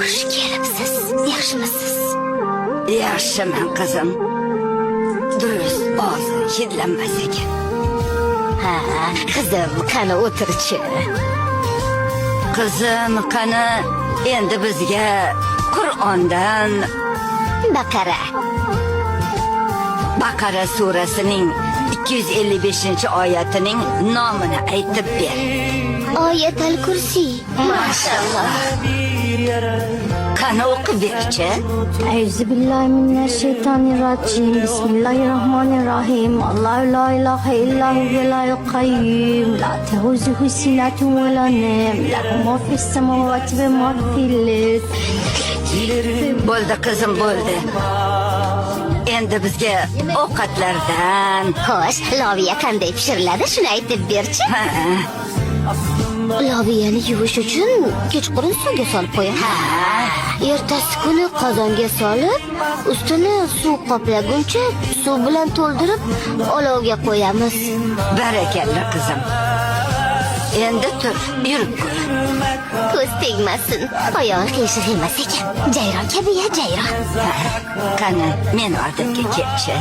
Xush kelibsiz. Yaxshimisiz? Yaxshiman qizim. Durust og'zing hidlanmas ekan. Ha, qizim, qani o'tirchi. Qizim, qani endi bizga Qur'ondan Baqara surasining 255-oyatining nomini aytib ber. Oyatul Kursi. Mashallah. Qani o'qib berchi? Euzubillahimineşşeytanirracim. Bismillahirrahmanirrahim. Allahu la ilahe illa huvel hayyul kayyum. La tehuzuhu sinatun ve la nem. Lahu ma fis semavati ve ma fil ard. Bo'ldi qizim, bo'ldi. Endi bizga ovqatlardan. Xo'sh, loviya qanday pishiriladi? Shuni aytib berchi. Ha, Loviyani yuvish uchun kechqurun suvga solib qo'yamiz. Ertasi kuni qozonga solib, ustini suv qoplaguncha suv bilan to'ldirib olovga qo'yamiz. barakalla qizim. Endi tur, yurib ko'r. Ko'z tegmasin. Oyog'i qiyshiq emas ekan. Jayron kabi ya, jayron. Qani, men oldimga kelchi.